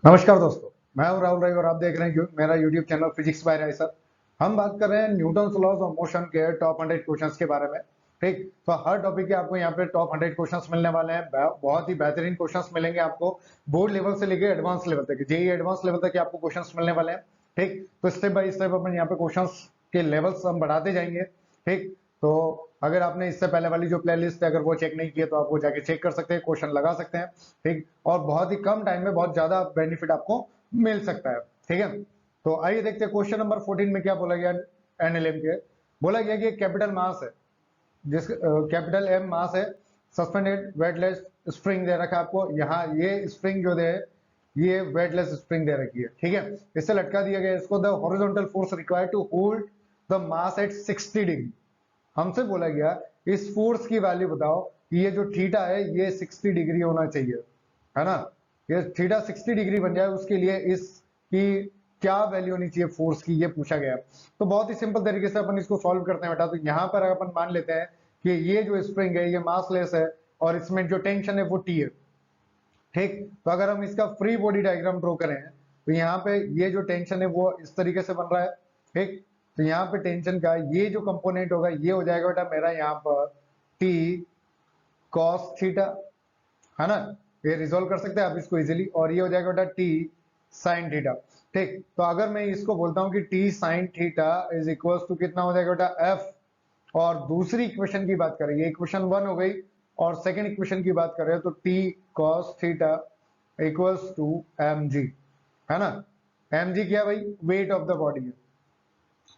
नमस्कार दोस्तों, मैं हूं राहुल राय और आप देख रहे हैं मेरा YouTube channel physics by Rai sir. हम बात कर रहे हैं न्यूटन लॉज ऑफ मोशन के टॉप 100 क्वेश्चंस के बारे में। ठीक, तो हर टॉपिक के आपको यहाँ पे टॉप 100 क्वेश्चंस मिलने वाले हैं। बहुत ही बेहतरीन क्वेश्चंस मिलेंगे आपको, बोर्ड लेवल से लेके एडवांस लेवल तक, जेई एडवांस लेवल तक के आपको क्वेश्चंस मिलने वाले हैं। ठीक, तो स्टेप बाय स्टेप अपन यहाँ पे क्वेश्चंस के लेवल्स हम बढ़ाते जाएंगे। ठीक, तो अगर आपने इससे पहले वाली जो प्लेलिस्ट है अगर वो चेक नहीं किए तो आप वो जाके चेक कर सकते हैं, क्वेश्चन लगा सकते हैं। ठीक, और बहुत ही कम टाइम में बहुत ज्यादा बेनिफिट आपको मिल सकता है। ठीक है, तो आइए देखते हैं क्वेश्चन नंबर 14 में क्या बोला गया। एनएलएम के बोला गया कि एक कैपिटल मास है, जिस कैपिटल एम मास है, सस्पेंडेड वेटलेस स्प्रिंग दे रखा है आपको। यहाँ ये स्प्रिंग जो दे, ये वेटलेस स्प्रिंग दे रखी है। ठीक है, इससे लटका दिया गया इसको। The horizontal force required to hold the mass at 60 degree. हमसे बोला गया इस फोर्स की वैल्यू बताओ कि ये जो थीटा है ये 60 डिग्री होना चाहिए, है ना। ये थीटा 60 डिग्री बन जाए उसके लिए इसकी क्या वैल्यू होनी चाहिए फोर्स की, ये पूछा गया। तो बहुत ही सिंपल तरीके से अपन इसको सॉल्व करते हैं बेटा। तो यहाँ पर अपन मान लेते हैं कि ये जो स्प्रिंग है ये मासलेस है और इसमें जो टेंशन है वो टी है। ठीक, तो अगर हम इसका फ्री बॉडी डायग्राम ड्रॉ करें तो यहाँ पे ये जो टेंशन है वो इस तरीके से बन रहा है। ठीक, तो यहाँ पे टेंशन का ये जो कंपोनेंट होगा ये हो जाएगा बेटा मेरा यहाँ पर टी कॉस थीटा, है ना। ये रिजोल्व कर सकते हैं आप इसको इजीली, और ये हो जाएगा बेटा टी साइन थीटा। ठीक, तो अगर मैं इसको बोलता हूँ कि T sine theta is equal to कितना हो जाएगा बेटा एफ, और दूसरी इक्वेशन की बात करें, ये इक्वेशन 1 हो गई, और सेकेंड इक्वेशन की बात करें तो T cos theta equals to M G, है ना। एम जी क्या भाई, वेट ऑफ द बॉडी है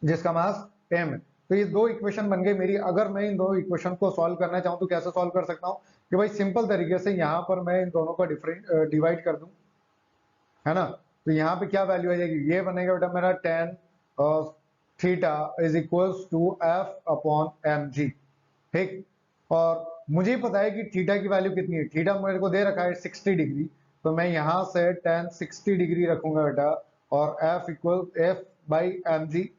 जिसका मास एम है। तो ये दो इक्वेशन बन गई मेरी। अगर मैं इन दो इक्वेशन को सॉल्व करना चाहूँ तो कैसे सॉल्व कर सकता हूँ कि भाई सिंपल तरीके से यहाँ पर मैं इन दोनों का डिवाइड कर दूं, है ना। तो यहाँ पे क्या वैल्यू आ जाएगी, ये बनेगा बेटा मेरा tan theta is equals to F upon M G. ठीक, और मुझे पता है कि थीटा की वैल्यू कितनी है। थीटा मेरे को दे रखा है 60 डिग्री, तो मैं यहाँ से टेन 60 डिग्री रखूंगा बेटा, और F equal F by M G.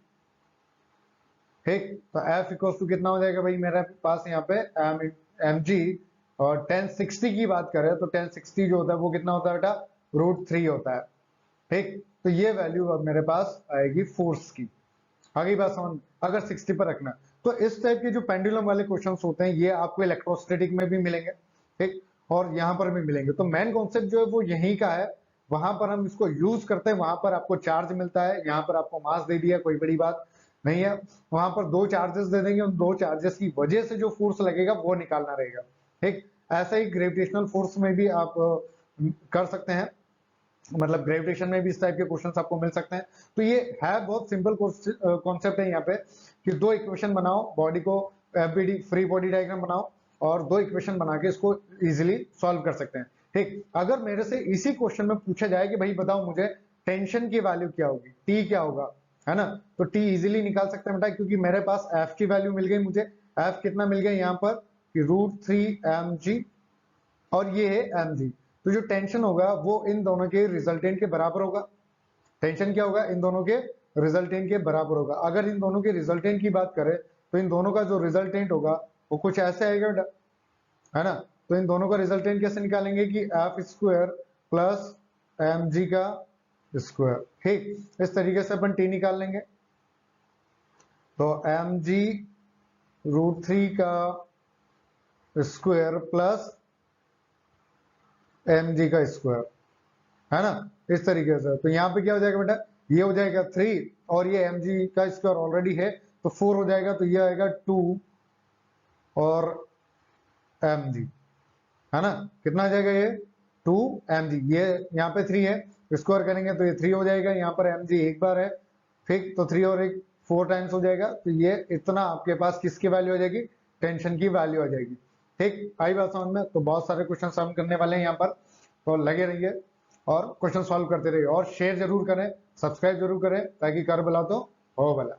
ठीक, तो एफ इक्वल टू कितना हो जाएगा भाई मेरे पास यहाँ पे एम जी, और 1060 की बात करें तो 1060 जो होता है वो कितना होता है बेटा √3 होता है। ठीक, तो ये वैल्यू अब मेरे पास आएगी फोर्स की। आगे बात समझ, अगर 60 पर रखना, तो इस टाइप के जो पेंडुलम वाले क्वेश्चंस होते हैं ये आपको इलेक्ट्रोस्टैटिक में भी मिलेंगे। ठीक, और यहाँ पर भी मिलेंगे। तो मेन कॉन्सेप्ट जो है वो यहीं का है, वहां पर हम इसको यूज करते हैं। वहां पर आपको चार्ज मिलता है, यहाँ पर आपको मास दे दिया, कोई बड़ी बात नहीं है। वहां पर दो चार्जेस दे देंगे, उन दो चार्जेस की वजह से जो फोर्स लगेगा वो निकालना रहेगा। ठीक, ऐसा ही ग्रेविटेशनल फोर्स में भी आप कर सकते हैं, मतलब ग्रेविटेशन में भी इस टाइप के क्वेश्चंस आपको मिल सकते हैं। तो ये है बहुत सिंपल कॉन्सेप्ट है यहाँ पे कि दो इक्वेशन बनाओ, बॉडी को एफबीडी फ्री बॉडी डायग्राम बनाओ, और दो इक्वेशन बना के इसको इजीली सॉल्व कर सकते हैं। ठीक, अगर मेरे से इसी क्वेश्चन में पूछा जाए कि भाई बताओ मुझे टेंशन की वैल्यू क्या होगी, टी क्या होगा, है ना, तो टी इजीली निकाल सकते हैं बेटा, क्योंकि मेरे पास एफ की वैल्यू मिल गई। मुझे एफ कितना मिल गया यहाँ पर कि √3 mg, और ये है एम जी। तो जो टेंशन होगा वो इन दोनों के रिजल्टेंट के बराबर होगा। टेंशन क्या होगा, इन दोनों के रिजल्टेंट के बराबर होगा। अगर इन दोनों के रिजल्टेंट की बात करें तो इन दोनों का जो रिजल्टेंट होगा वो कुछ ऐसे आएगा बेटा, है ना। तो इन दोनों का रिजल्टेंट कैसे निकालेंगे कि F square plus M G का स्क्वायर। ठीक, इस तरीके से अपन टी निकाल लेंगे। तो एम जी √3 का स्क्वायर प्लस एम जी का स्क्वायर, है ना, इस तरीके से। तो यहाँ पे क्या हो जाएगा बेटा, ये हो जाएगा 3, और ये एम जी का स्क्वायर ऑलरेडी है तो 4 हो जाएगा, तो ये आएगा 2 और एम जी, है ना। कितना आ जाएगा ये 2 एम जी, ये यहाँ पे 3 है, स्क्वायर करेंगे तो ये 3 हो जाएगा। यहाँ पर एम जी एक बार है, ठीक, तो 3 और 1 4 टाइम्स हो जाएगा। तो ये इतना आपके पास किसकी वैल्यू आ जाएगी, टेंशन की वैल्यू आ जाएगी। ठीक, आई बात समझ में। तो बहुत सारे क्वेश्चन हम करने वाले हैं यहाँ पर, तो लगे रहिए और क्वेश्चन सॉल्व करते रहिए, और शेयर जरूर करें, सब्सक्राइब जरूर करें, ताकि कर भला तो हो भला।